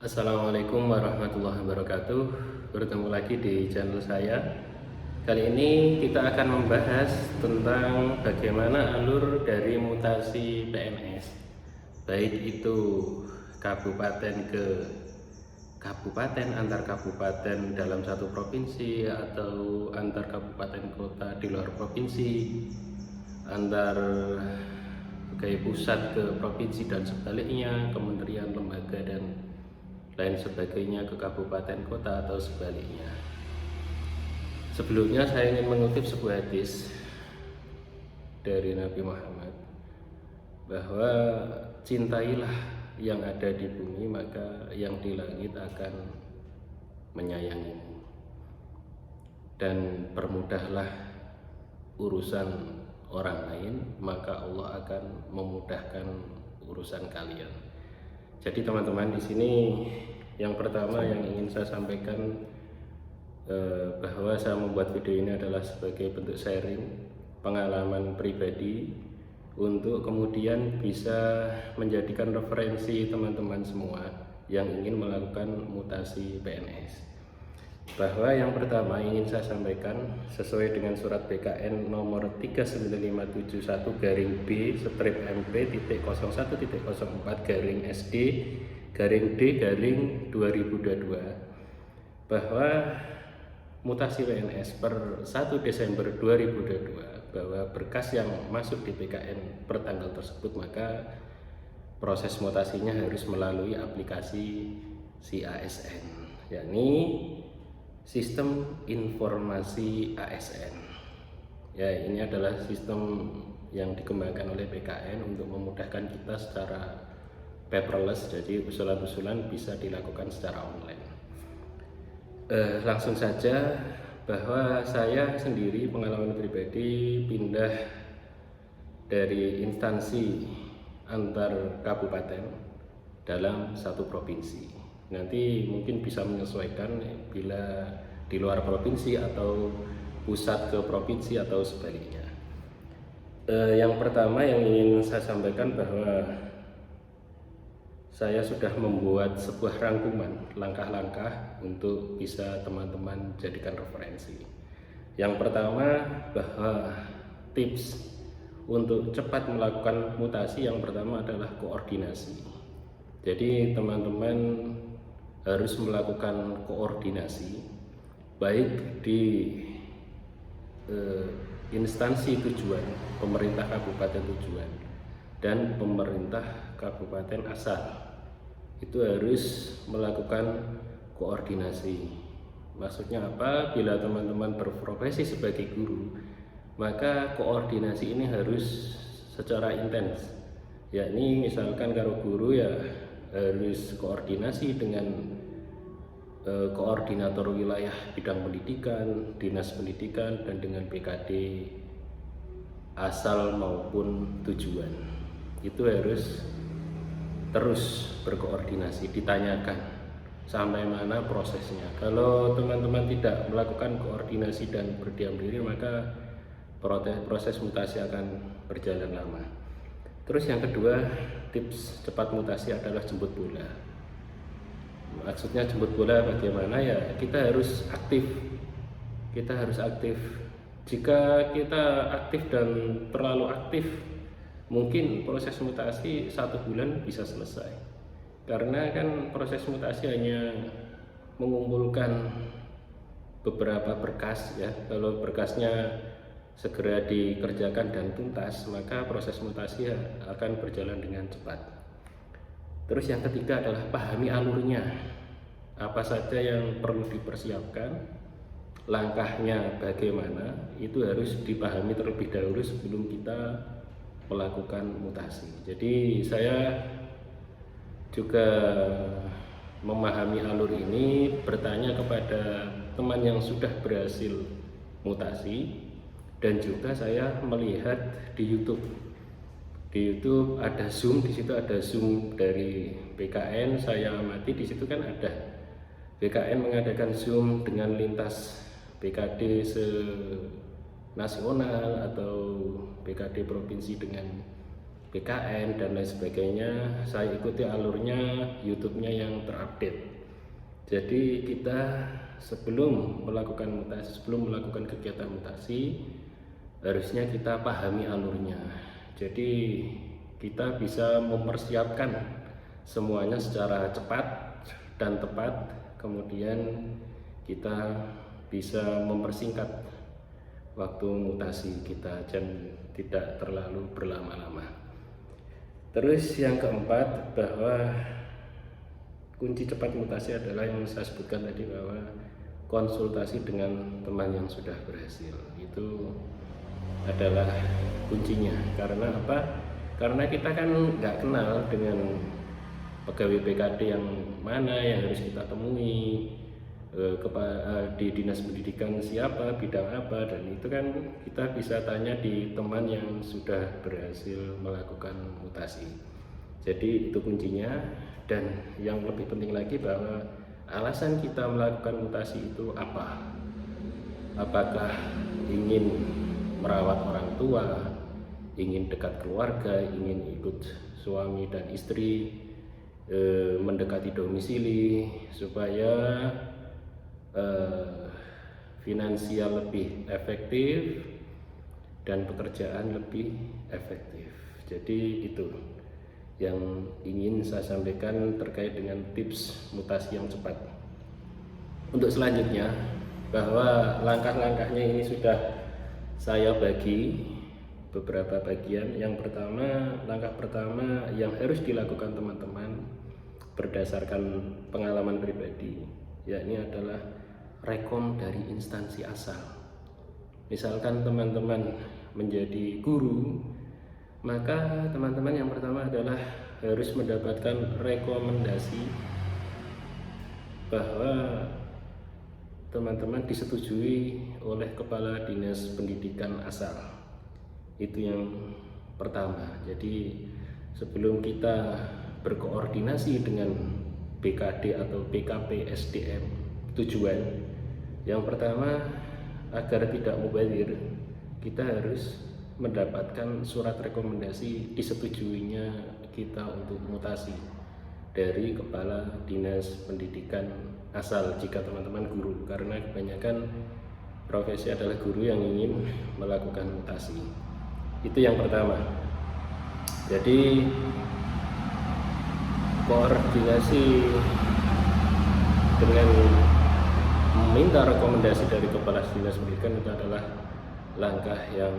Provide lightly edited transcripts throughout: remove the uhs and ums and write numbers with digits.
Assalamualaikum warahmatullahi wabarakatuh. Bertemu lagi di channel saya. Kali ini kita akan membahas tentang bagaimana alur dari mutasi PNS, baik itu kabupaten ke kabupaten, antar kabupaten dalam satu provinsi, atau antar kabupaten kota di luar provinsi, antar kayak pusat ke provinsi dan sebaliknya, kementerian, lembaga, dan lain sebagainya ke kabupaten kota atau sebaliknya. Sebelumnya saya ingin mengutip sebuah hadis dari Nabi Muhammad bahwa cintailah yang ada di bumi, maka yang di langit akan menyayangimu, dan permudahlah urusan orang lain, maka Allah akan memudahkan urusan kalian. Jadi teman-teman, di sini yang pertama yang ingin saya sampaikan bahwa saya membuat video ini adalah sebagai bentuk sharing pengalaman pribadi untuk kemudian bisa menjadikan referensi teman-teman semua yang ingin melakukan mutasi PNS. Bahwa yang pertama ingin saya sampaikan sesuai dengan surat BKN nomor 39571-B/MP-04-SD-D/2022 bahwa mutasi PNS per 1 Desember 2022 bahwa berkas yang masuk di BKN per tanggal tersebut, maka proses mutasinya harus melalui aplikasi CASN, yakni Sistem Informasi ASN. Ya, ini adalah sistem yang dikembangkan oleh BKN untuk memudahkan kita secara paperless, jadi usulan-usulan bisa dilakukan secara online. Langsung saja, bahwa saya sendiri pengalaman pribadi pindah dari instansi antar kabupaten dalam satu provinsi. Nanti mungkin bisa menyesuaikan bila di luar provinsi atau pusat ke provinsi atau sebaliknya. Yang pertama yang ingin saya sampaikan bahwa saya sudah membuat sebuah rangkuman langkah-langkah untuk bisa teman-teman jadikan referensi. Yang pertama, bahwa tips untuk cepat melakukan mutasi yang pertama adalah koordinasi. Jadi teman-teman harus melakukan koordinasi baik di instansi tujuan, pemerintah kabupaten tujuan, dan pemerintah kabupaten asal. Itu harus melakukan koordinasi. Maksudnya apa? Bila teman-teman berprofesi sebagai guru, maka koordinasi ini harus secara intens, yakni misalkan kalau guru ya harus koordinasi dengan koordinator wilayah bidang pendidikan, dinas pendidikan, dan dengan BKD asal maupun tujuan. Itu harus terus berkoordinasi, ditanyakan sampai mana prosesnya. Kalau teman-teman tidak melakukan koordinasi dan berdiam diri, maka proses mutasi akan berjalan lama. Terus yang kedua, tips cepat mutasi adalah jemput bola. Maksudnya jemput bola bagaimana? Ya, kita harus aktif. Kita harus aktif. Jika kita aktif dan terlalu aktif, mungkin proses mutasi 1 bulan bisa selesai. Karena kan proses mutasi hanya mengumpulkan beberapa berkas ya. Kalau berkasnya segera dikerjakan dan tuntas, maka proses mutasi akan berjalan dengan cepat. Terus yang ketiga adalah pahami alurnya, apa saja yang perlu dipersiapkan, langkahnya bagaimana, itu harus dipahami terlebih dahulu sebelum kita melakukan mutasi. Jadi saya juga memahami alur ini, bertanya kepada teman yang sudah berhasil mutasi, dan juga saya melihat di YouTube. Di YouTube ada Zoom, di situ ada Zoom dari BKN. Saya amati di situ kan ada BKN mengadakan Zoom dengan lintas BKD nasional atau BKD provinsi dengan BKN dan lain sebagainya. Saya ikuti alurnya YouTube-nya yang terupdate. Jadi kita sebelum melakukan mutasi, sebelum melakukan kegiatan mutasi, harusnya kita pahami alurnya. Jadi kita bisa mempersiapkan semuanya secara cepat dan tepat, kemudian kita bisa mempersingkat waktu mutasi kita dan tidak terlalu berlama-lama. Terus yang keempat, bahwa kunci cepat mutasi adalah yang saya sebutkan tadi, bahwa konsultasi dengan teman yang sudah berhasil itu adalah kuncinya. Karena apa? Karena kita kan nggak kenal dengan pegawai BKD yang mana yang harus kita temui, di dinas pendidikan siapa, bidang apa, dan itu kan kita bisa tanya di teman yang sudah berhasil melakukan mutasi. Jadi itu kuncinya. Dan yang lebih penting lagi, bahwa alasan kita melakukan mutasi itu apa? Apakah ingin merawat orang tua, ingin dekat keluarga, ingin ikut suami dan istri, mendekati domisili supaya finansial lebih efektif dan pekerjaan lebih efektif. Jadi itu yang ingin saya sampaikan terkait dengan tips mutasi yang cepat. Untuk selanjutnya, bahwa langkah-langkahnya ini sudah saya bagi beberapa bagian. Yang pertama, langkah pertama yang harus dilakukan teman-teman berdasarkan pengalaman pribadi, yakni adalah rekom dari instansi asal. Misalkan teman-teman menjadi guru, maka teman-teman yang pertama adalah harus mendapatkan rekomendasi bahwa teman-teman disetujui oleh kepala dinas pendidikan asal. Itu yang pertama. Jadi sebelum kita berkoordinasi dengan BKD atau BKP SDM tujuan, yang pertama, agar tidak mubazir, kita harus mendapatkan surat rekomendasi disetujuinya kita untuk mutasi dari kepala dinas pendidikan asal jika teman-teman guru, karena kebanyakan profesi adalah guru yang ingin melakukan mutasi. Itu yang pertama. Jadi koordinasi dengan meminta rekomendasi dari kepala dinas pendidikan itu adalah langkah yang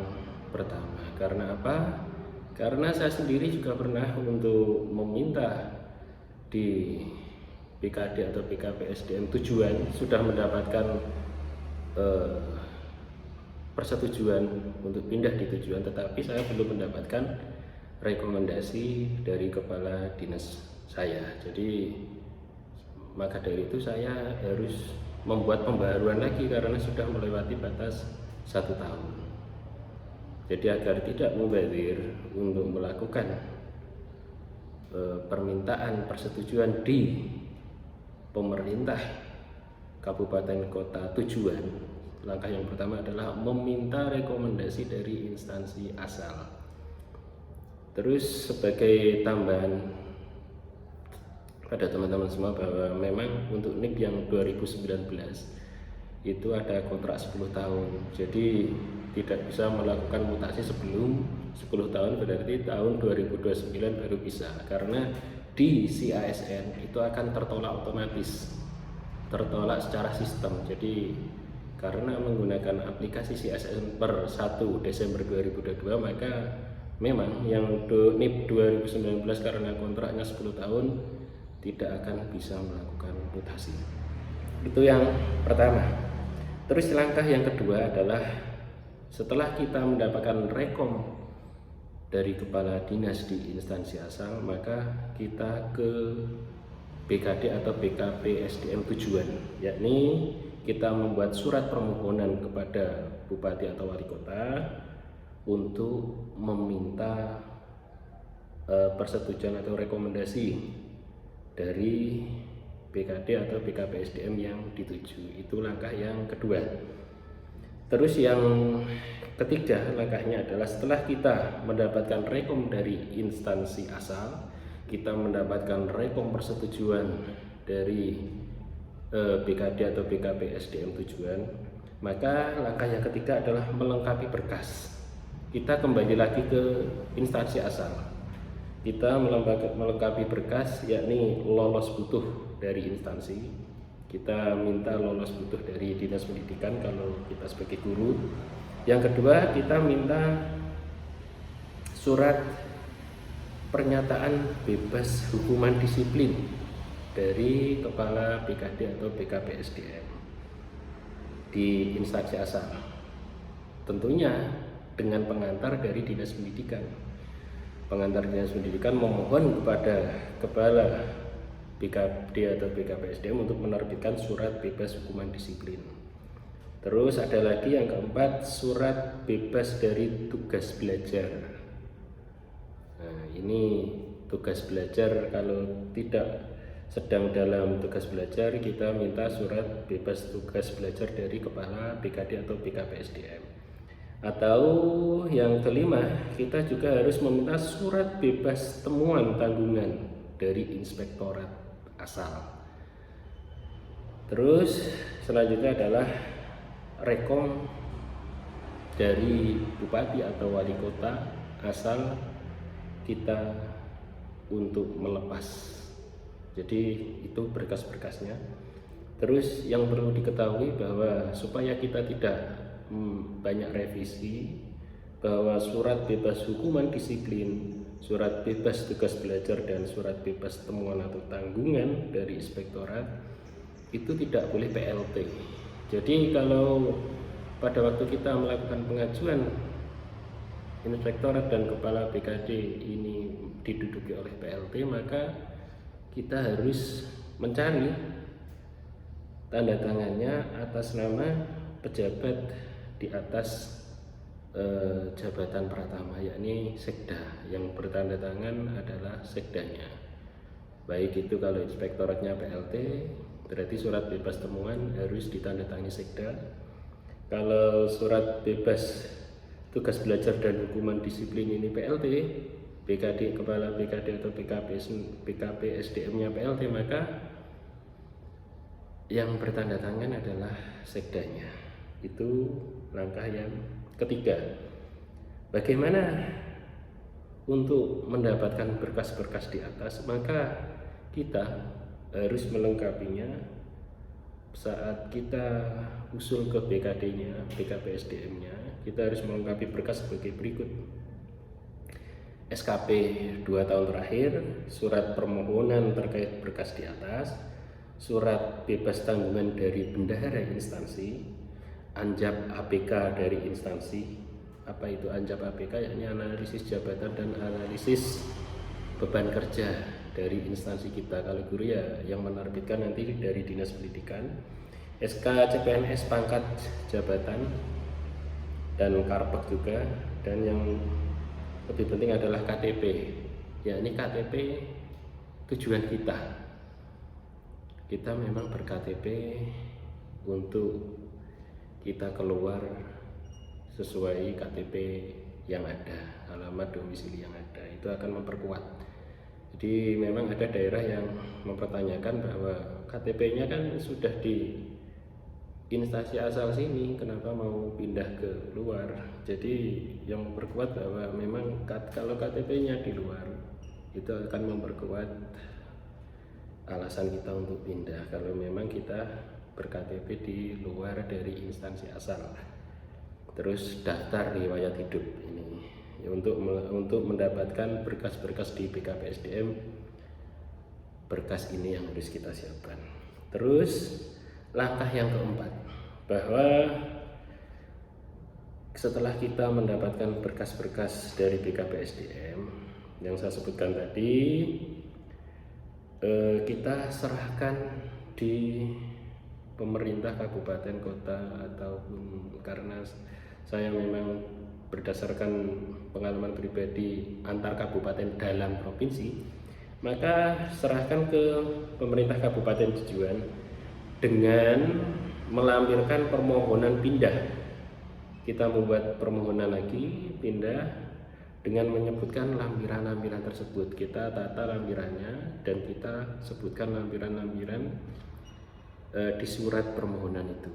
pertama. Karena apa? Karena saya sendiri juga pernah untuk meminta di BKD atau BKP SDM tujuan sudah mendapatkan persetujuan untuk pindah di tujuan, tetapi saya belum mendapatkan rekomendasi dari kepala dinas saya. Jadi maka dari itu saya harus membuat pembaruan lagi karena sudah melewati batas 1 tahun. Jadi agar tidak mubazir untuk melakukan permintaan persetujuan di pemerintah kabupaten kota tujuan, langkah yang pertama adalah meminta rekomendasi dari instansi asal. Terus sebagai tambahan pada teman-teman semua, bahwa memang untuk NIP yang 2019 itu ada kontrak 10 tahun. Jadi tidak bisa melakukan mutasi sebelum 10 tahun, berarti tahun 2029 baru bisa. Karena di CASN itu akan tertolak otomatis, tertolak secara sistem. Jadi karena menggunakan aplikasi CASN per 1 Desember 2022, maka memang yang NIP 2019 karena kontraknya 10 tahun tidak akan bisa melakukan mutasi. Itu yang pertama. Terus langkah yang kedua adalah setelah kita mendapatkan rekom dari kepala dinas di instansi asal, maka kita ke BKD atau BKP SDM tujuan, yakni kita membuat surat permohonan kepada bupati atau wali kota untuk meminta persetujuan atau rekomendasi dari BKD atau BKP SDM yang dituju. Itu langkah yang kedua. Terus yang ketiga langkahnya adalah setelah kita mendapatkan rekom dari instansi asal, kita mendapatkan rekom persetujuan dari BKD atau BKP SDM tujuan, maka langkah yang ketiga adalah melengkapi berkas. Kita kembali lagi ke instansi asal, kita melengkapi berkas, yakni lolos butuh dari instansi. Kita minta lolos butuh dari dinas pendidikan kalau kita sebagai guru. Yang kedua, kita minta surat pernyataan bebas hukuman disiplin dari kepala BKD atau BKP SDM di instansi asal, tentunya dengan pengantar dari dinas pendidikan. Pengantar dinas pendidikan memohon kepada kepala BKD atau BKP SDM untuk menerbitkan surat bebas hukuman disiplin. Terus ada lagi yang keempat, surat bebas dari tugas belajar. Nah, ini tugas belajar, kalau tidak sedang dalam tugas belajar, kita minta surat bebas tugas belajar dari kepala BKD atau BKP SDM. Atau yang kelima, kita juga harus meminta surat bebas temuan tanggungan dari inspektorat asal. Terus selanjutnya adalah rekom dari bupati atau wali kota asal kita untuk melepas. Jadi itu berkas-berkasnya. Terus yang perlu diketahui bahwa supaya kita tidak banyak revisi, bahwa surat bebas hukuman disiplin, surat bebas tugas belajar, dan surat bebas temuan atau tanggungan dari inspektorat itu tidak boleh PLT. Jadi kalau pada waktu kita melakukan pengajuan inspektorat dan kepala BKD ini diduduki oleh PLT, maka kita harus mencari tanda tangannya atas nama pejabat di atas jabatan pratama, yakni sekda. Yang bertanda tangan adalah sekdanya. Baik itu kalau inspektoratnya PLT, berarti surat bebas temuan harus ditandatangani sekda. Kalau surat bebas tugas belajar dan hukuman disiplin ini PLT, BKD, kepala BKD atau BKP SDM-nya PLT, maka yang bertanda tangan adalah sekdanya. Itu langkah yang ketiga. Bagaimana untuk mendapatkan berkas-berkas di atas? Maka kita harus melengkapinya saat kita usul ke BKD-nya, BKP SDM-nya. Kita harus melengkapi berkas sebagai berikut: SKP 2 tahun terakhir, surat permohonan terkait berkas di atas, surat bebas tanggungan dari bendahara instansi, anjap APK dari instansi. Apa itu anjap APK? Yakni analisis jabatan dan analisis beban kerja dari instansi kita. Kalau guru ya yang menerbitkan nanti dari dinas pendidikan. SK CPNS pangkat jabatan dan karpet juga. Dan yang lebih penting adalah KTP, yakni KTP tujuan kita. Kita memang ber-KTP untuk kita keluar sesuai KTP yang ada, alamat domisili yang ada. Itu akan memperkuat. Jadi memang ada daerah yang mempertanyakan bahwa KTP-nya kan sudah di instansi asal sini, kenapa mau pindah ke luar? Jadi yang memperkuat bahwa memang kalau KTP-nya di luar, itu akan memperkuat alasan kita untuk pindah kalau memang kita ber-KTP di luar dari instansi asal. Terus daftar riwayat hidup ini ya, untuk mendapatkan berkas-berkas di BKP SDM, berkas ini yang harus kita siapkan. Terus langkah yang keempat, bahwa setelah kita mendapatkan berkas-berkas dari BKP SDM yang saya sebutkan tadi, kita serahkan di pemerintah kabupaten kota, ataupun karena saya memang berdasarkan pengalaman pribadi antar kabupaten dalam provinsi, maka serahkan ke pemerintah kabupaten tujuan dengan melampirkan permohonan pindah kita membuat permohonan lagi, pindah dengan menyebutkan lampiran-lampiran tersebut. Kita tata lampirannya dan kita sebutkan lampiran-lampiran di surat permohonan itu.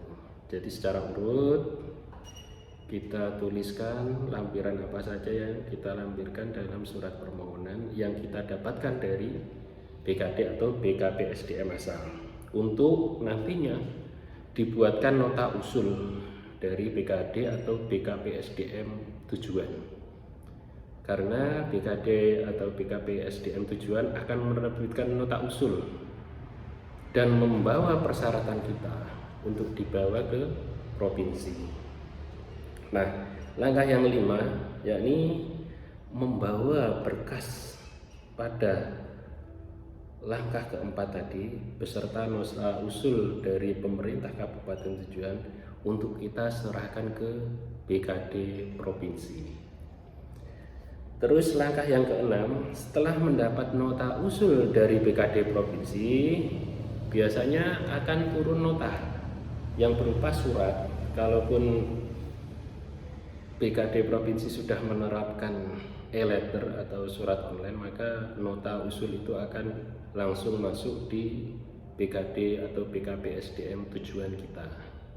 Jadi secara urut kita tuliskan lampiran apa saja yang kita lampirkan dalam surat permohonan yang kita dapatkan dari BKD atau BKP SDM asal, untuk nantinya dibuatkan nota usul dari BKD atau BKP SDM tujuan. Karena BKD atau BKP SDM tujuan akan menerbitkan nota usul dan membawa persyaratan kita untuk dibawa ke provinsi. Nah, langkah yang 5 yakni membawa berkas pada langkah keempat tadi beserta nota usul dari pemerintah kabupaten tujuan untuk kita serahkan ke BKD provinsi. Terus langkah yang ke-6, setelah mendapat nota usul dari BKD provinsi, biasanya akan turun nota yang berupa surat. Kalaupun BKD provinsi sudah menerapkan e-letter atau surat online, maka nota usul itu akan langsung masuk di BKD atau BKP SDM tujuan kita.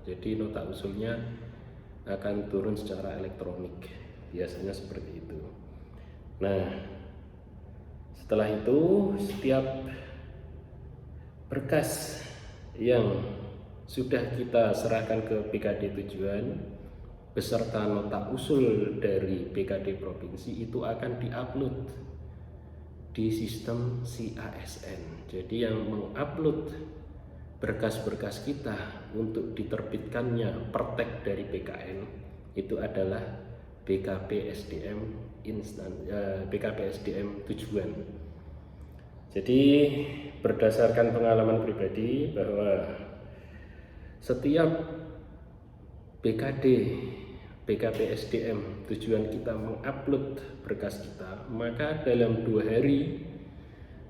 Jadi nota usulnya akan turun secara elektronik, biasanya seperti itu. Nah, setelah itu setiap berkas yang sudah kita serahkan ke BKD tujuan beserta nota usul dari BKD provinsi itu akan diupload di sistem CASN. Jadi yang mengupload berkas-berkas kita untuk diterbitkannya pertek dari BKN itu adalah BKP SDM BKP SDM tujuan. Jadi berdasarkan pengalaman pribadi bahwa setiap BKD BKP SDM tujuan kita mengupload berkas kita, maka dalam 2 hari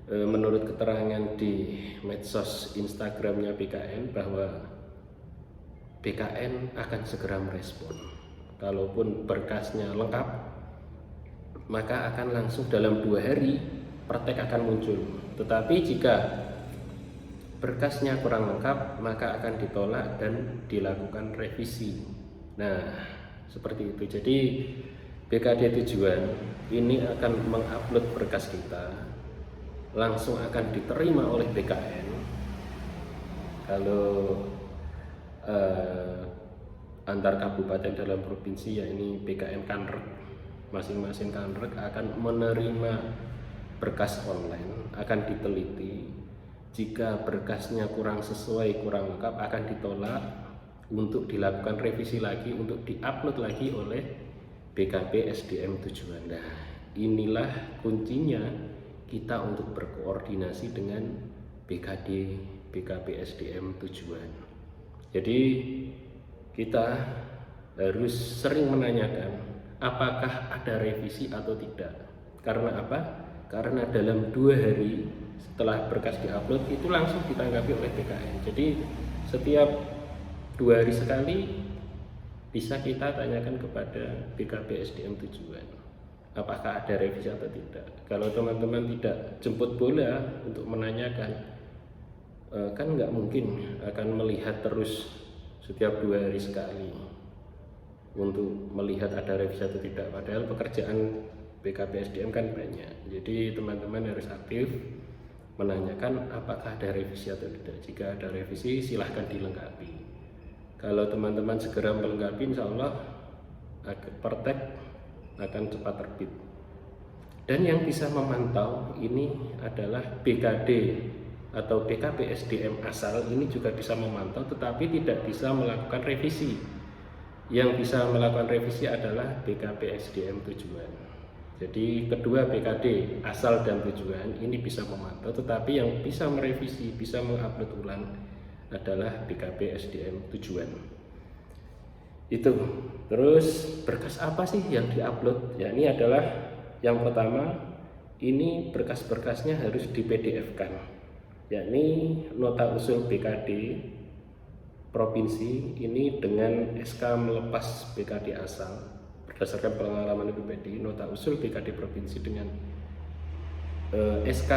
menurut keterangan di medsos Instagramnya BKN bahwa BKN akan segera merespon. Kalaupun berkasnya lengkap, maka akan langsung dalam 2 hari pertek akan muncul. Tetapi jika berkasnya kurang lengkap, maka akan ditolak dan dilakukan revisi. Nah, seperti itu. Jadi BKD tujuan ini akan mengupload berkas kita, langsung akan diterima oleh BKN. Kalau antar kabupaten dalam provinsi, ya ini BKN Kanrek, masing-masing Kanrek akan menerima berkas online, akan diteliti. Jika berkasnya kurang sesuai, kurang lengkap, akan ditolak untuk dilakukan revisi lagi, untuk diupload lagi oleh BKP SDM tujuan. Nah, inilah kuncinya kita untuk berkoordinasi dengan BKD BKP SDM tujuan. Jadi kita harus sering menanyakan apakah ada revisi atau tidak. Karena apa? Karena dalam 2 hari setelah berkas diupload itu langsung ditanggapi oleh BKN. Jadi setiap 2 hari sekali bisa kita tanyakan kepada BKP SDM tujuan apakah ada revisi atau tidak. Kalau teman-teman tidak jemput bola untuk menanyakan, kan nggak mungkin akan melihat terus setiap 2 hari sekali untuk melihat ada revisi atau tidak. Padahal pekerjaan BKP SDM kan banyak. Jadi teman-teman harus aktif menanyakan apakah ada revisi atau tidak. Jika ada revisi, silahkan dilengkapi. Kalau teman-teman segera melengkapi, insya Allah pertek akan cepat terbit. Dan yang bisa memantau ini adalah BKD atau BKP SDM asal, ini juga bisa memantau tetapi tidak bisa melakukan revisi. Yang bisa melakukan revisi adalah BKP SDM tujuan. Jadi kedua BKD asal dan tujuan ini bisa memantau, tetapi yang bisa merevisi, bisa mengupload ulang adalah BKP SDM tujuan. Itu. Terus berkas apa sih yang diupload? Ya, ini adalah yang pertama, ini berkas-berkasnya harus di PDF-kan. Yakni nota usul BKD provinsi ini dengan SK melepas BKD asal berdasarkan pengalaman pribadi. Nota usul BKD provinsi dengan SK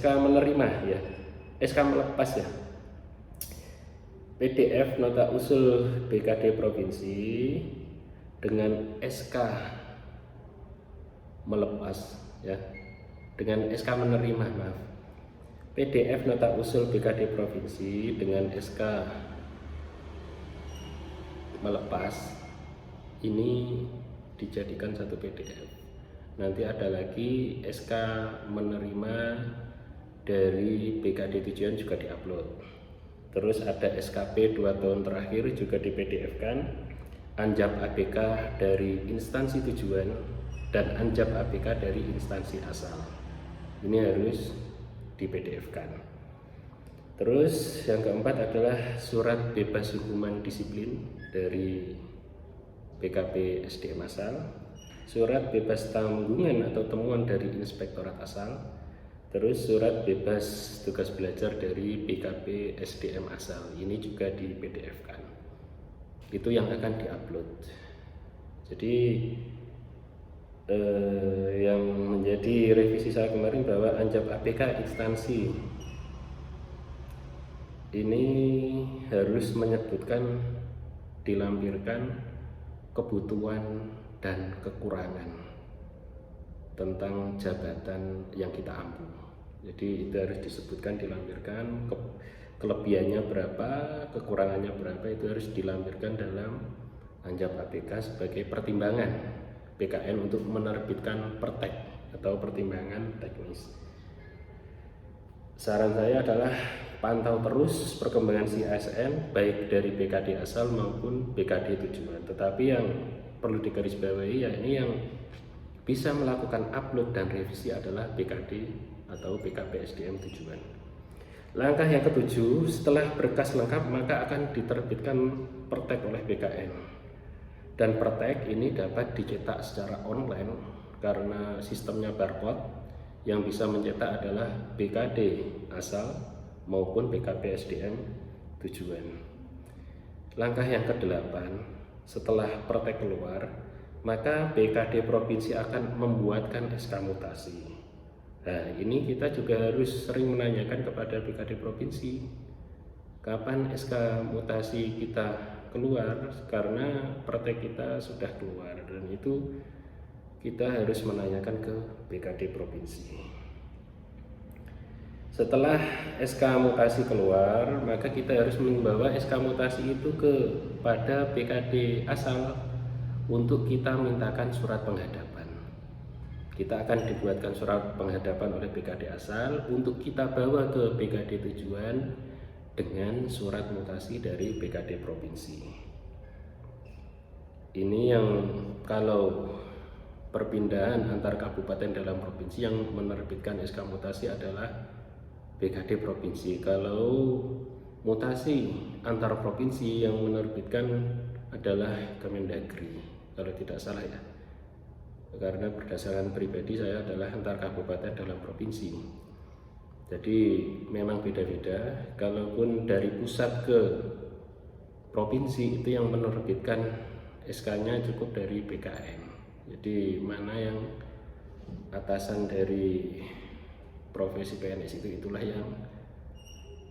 menerima ya, SK melepas ya, PDF nota usul BKD provinsi dengan SK melepas ya, dengan SK menerima, maaf, PDF nota usul BKD provinsi dengan SK melepas ini dijadikan satu PDF. Nanti ada lagi SK menerima dari BKD tujuan juga diupload. Terus ada SKP 2 tahun terakhir juga di PDF kan, Anjap ABK dari instansi tujuan dan Anjap ABK dari instansi asal. Ini harus di PDF kan. Terus yang keempat adalah surat bebas hukuman disiplin dari BKP SDM asal, surat bebas tanggungan atau temuan dari inspektorat asal, terus surat bebas tugas belajar dari BKP SDM asal. Ini juga di PDF kan. Itu yang akan diupload. Jadi yang menjadi revisi saya kemarin bahwa Anjap APK instansi ini harus menyebutkan, dilampirkan kebutuhan dan kekurangan tentang jabatan yang kita ampu. Jadi itu harus disebutkan, dilampirkan kelebihannya berapa, kekurangannya berapa, itu harus dilampirkan dalam Anjap APK sebagai pertimbangan BKN untuk menerbitkan pertek atau pertimbangan teknis. Saran saya adalah pantau terus perkembangan si ASN baik dari BKD asal maupun BKD tujuan. Tetapi yang perlu digarisbawahi ya ini yang bisa melakukan upload dan revisi adalah BKD atau BKP SDM tujuan. Langkah yang ketujuh, setelah berkas lengkap maka akan diterbitkan pertek oleh BKN. Dan pertek ini dapat dicetak secara online karena sistemnya barcode. Yang bisa mencetak adalah BKD asal maupun BKP SDM tujuan. Langkah yang kedelapan, setelah pertek keluar, maka BKD provinsi akan membuatkan SK mutasi. Nah, ini kita juga harus sering menanyakan kepada BKD provinsi, kapan SK mutasi kita keluar, karena pertek kita sudah keluar dan itu kita harus menanyakan ke BKD provinsi. Setelah SK mutasi keluar, maka kita harus membawa SK mutasi itu kepada BKD asal untuk kita mintakan surat penghadapan. Kita akan dibuatkan surat penghadapan oleh BKD asal untuk kita bawa ke BKD tujuan dengan surat mutasi dari BKD provinsi. Ini yang kalau perpindahan antar kabupaten dalam provinsi yang menerbitkan SK mutasi adalah BKD provinsi. Kalau mutasi antar provinsi yang menerbitkan adalah Kemendagri, kalau tidak salah ya. Karena berdasarkan pribadi saya adalah antar kabupaten dalam provinsi. Jadi memang beda-beda. Kalaupun dari pusat ke provinsi itu yang menerbitkan SK-nya cukup dari BKN. Jadi mana yang atasan dari profesi PNS itu, itulah yang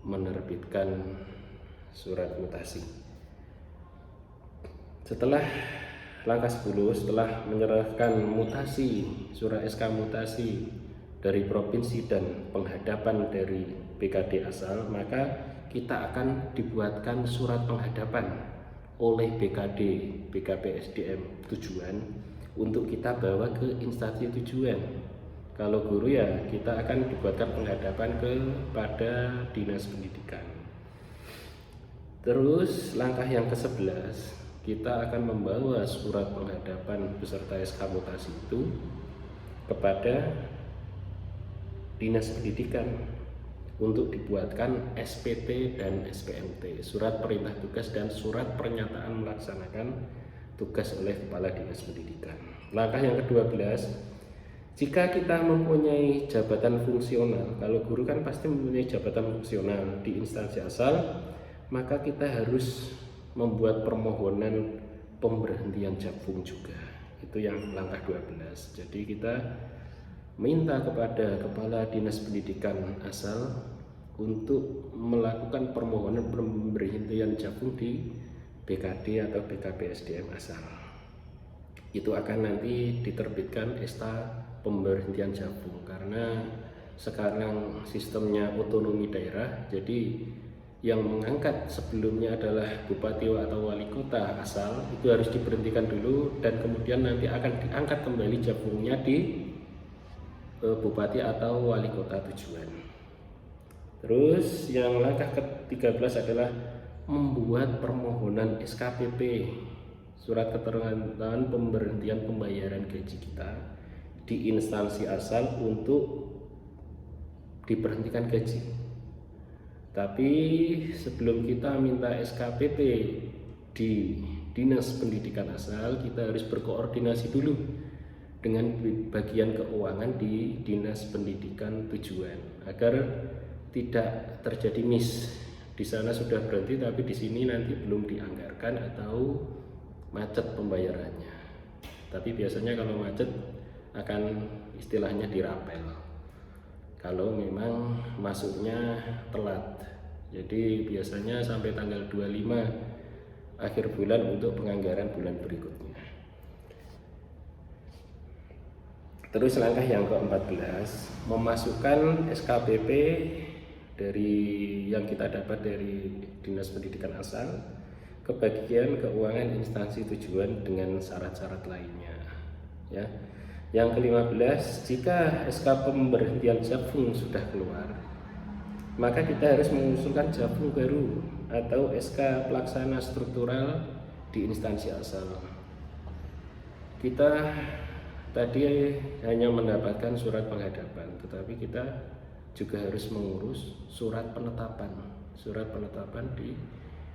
menerbitkan surat mutasi. Setelah langkah 10, setelah menyerahkan mutasi, surat SK mutasi dari provinsi dan penghadapan dari BKD asal, maka kita akan dibuatkan surat penghadapan oleh BKD BKP SDM tujuan untuk kita bawa ke instansi tujuan. Kalau guru ya kita akan dibuatkan penghadapan kepada dinas pendidikan. Terus langkah yang ke-11, kita akan membawa surat penghadapan beserta SK mutasi itu kepada dinas pendidikan untuk dibuatkan SPT dan SPMT, surat perintah tugas dan surat pernyataan melaksanakan tugas oleh kepala dinas pendidikan. Langkah yang ke-12, Jika kita mempunyai jabatan fungsional, kalau guru kan pasti mempunyai jabatan fungsional di instansi asal, maka kita harus membuat permohonan pemberhentian Jabfung juga. Itu yang langkah 12. Jadi kita minta kepada Kepala Dinas Pendidikan asal untuk melakukan permohonan pemberhentian Jabfung di BKD atau BKP SDM asal. Itu akan nanti diterbitkan STA pemberhentian Jabfung, karena sekarang sistemnya otonomi daerah. Jadi yang mengangkat sebelumnya adalah bupati atau wali kota asal, itu harus diberhentikan dulu, dan kemudian nanti akan diangkat kembali Jabfungnya di bupati atau wali kota tujuan. Terus yang langkah ke-13 adalah membuat permohonan SKPP, surat keterangan pemberhentian pembayaran gaji kita, di instansi asal untuk diberhentikan gaji. Tapi sebelum kita minta SKPP di Dinas Pendidikan asal, kita harus berkoordinasi dulu dengan bagian keuangan di Dinas Pendidikan tujuan agar tidak terjadi miss. Di sana sudah berhenti tapi di sini nanti belum dianggarkan atau macet pembayarannya. Tapi biasanya kalau macet akan istilahnya dirapel kalau memang masuknya telat. Jadi biasanya sampai tanggal 25 akhir bulan untuk penganggaran bulan berikutnya. Terus langkah yang ke-14, memasukkan SKPP dari yang kita dapat dari Dinas Pendidikan asal ke bagian keuangan instansi tujuan dengan syarat-syarat lainnya, ya. Yang ke-15, jika SK pemberhentian Jabfung sudah keluar, maka kita harus mengusulkan Jabfung baru atau SK pelaksana struktural di instansi asal. Kita tadi hanya mendapatkan surat penghadapan, tetapi kita juga harus mengurus surat penetapan di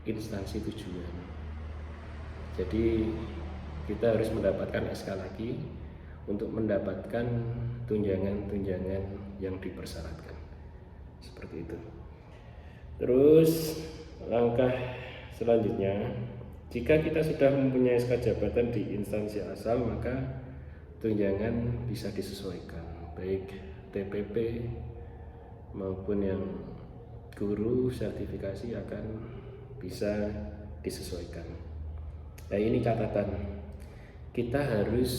instansi tujuan. Jadi kita harus mendapatkan SK lagi untuk mendapatkan tunjangan-tunjangan yang dipersyaratkan, seperti itu. Terus langkah selanjutnya, jika kita sudah mempunyai SK jabatan di instansi asal, maka tunjangan bisa disesuaikan, baik TPP maupun yang guru sertifikasi akan bisa disesuaikan. Nah, ini catatan, kita harus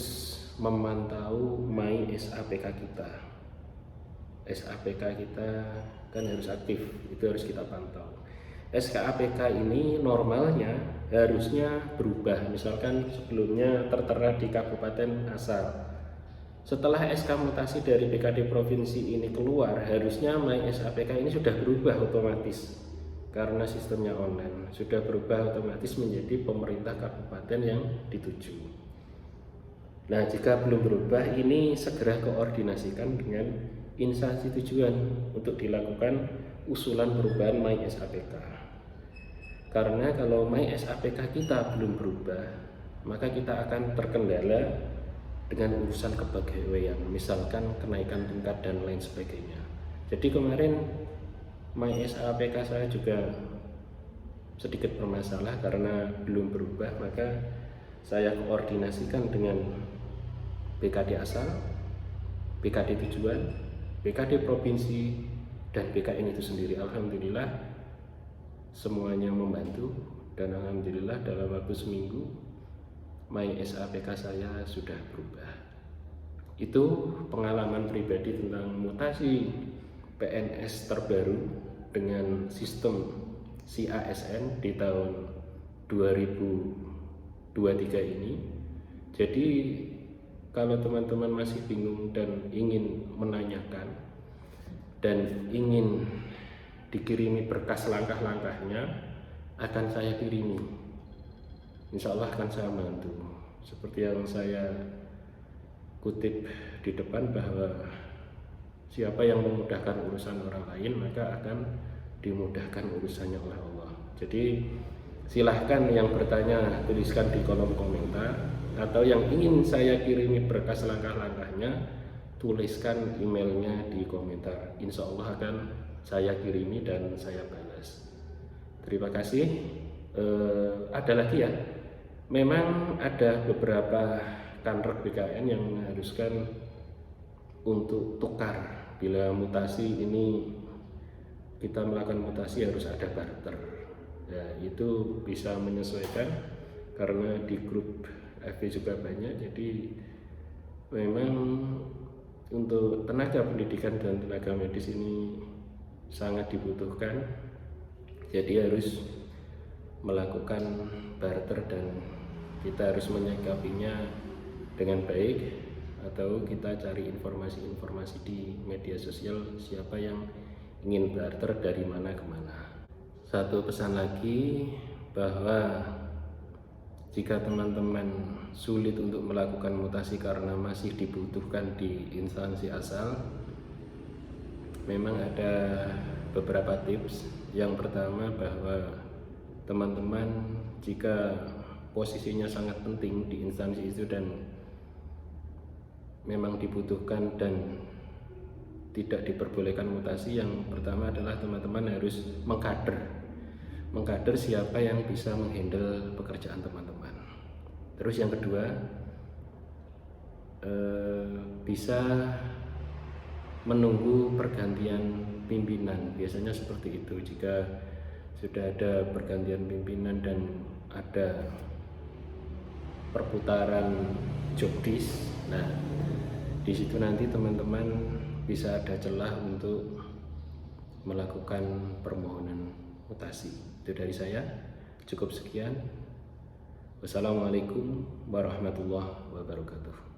memantau MAI SAPK kita. SAPK kita kan harus aktif, itu harus kita pantau. SKAPK ini normalnya harusnya berubah, misalkan sebelumnya tertera di kabupaten asal. Setelah SK mutasi dari BKD provinsi ini keluar, harusnya MAI SAPK ini sudah berubah otomatis, karena sistemnya online, sudah berubah otomatis menjadi pemerintah kabupaten yang dituju. Nah, jika belum berubah, ini segera koordinasikan dengan instansi tujuan untuk dilakukan usulan perubahan MAI SAPK. Karena kalau MAI SAPK kita belum berubah, maka kita akan terkendala dengan urusan kepegawaian, misalkan kenaikan tingkat dan lain sebagainya. Jadi kemarin MAI SAPK saya juga sedikit bermasalah karena belum berubah, maka saya koordinasikan dengan BKD asal, BKD tujuan, BKD provinsi, dan BKN itu sendiri. Alhamdulillah semuanya membantu, dan alhamdulillah dalam waktu seminggu MAI SAPK saya sudah berubah. Itu pengalaman pribadi tentang mutasi PNS terbaru dengan sistem CASN di tahun 2023 ini. Jadi kalau teman-teman masih bingung dan ingin menanyakan dan ingin dikirimi berkas langkah-langkahnya, akan saya kirimi. Insya Allah akan saya bantu. Seperti yang saya kutip di depan, bahwa siapa yang memudahkan urusan orang lain, maka akan dimudahkan urusannya oleh Allah. Jadi silahkan yang bertanya tuliskan di kolom komentar, atau yang ingin saya kirimi berkas langkah-langkahnya tuliskan emailnya di komentar. Insya Allah akan saya kirimi dan saya balas. Terima kasih. Ada lagi ya, memang ada beberapa kantor BKN yang mengharuskan untuk tukar. Bila mutasi ini kita melakukan mutasi harus ada barter ya, itu bisa menyesuaikan karena di grup FB juga banyak. Jadi memang untuk tenaga pendidikan dan tenaga medis ini sangat dibutuhkan, jadi harus melakukan barter dan kita harus menyikapinya dengan baik, atau kita cari informasi-informasi di media sosial siapa yang ingin barter dari mana ke mana. Satu pesan lagi, bahwa jika teman-teman sulit untuk melakukan mutasi karena masih dibutuhkan di instansi asal, memang ada beberapa tips. Yang pertama, bahwa teman-teman jika posisinya sangat penting di instansi itu dan memang dibutuhkan dan tidak diperbolehkan mutasi, yang pertama adalah teman-teman harus mengkader siapa yang bisa menghandle pekerjaan teman-teman. Terus yang kedua, bisa menunggu pergantian pimpinan. Biasanya seperti itu, jika sudah ada pergantian pimpinan dan ada perputaran job disk, nah di situ nanti teman-teman bisa ada celah untuk melakukan permohonan mutasi. Itu dari saya, cukup sekian. Wassalamualaikum warahmatullahi wabarakatuh.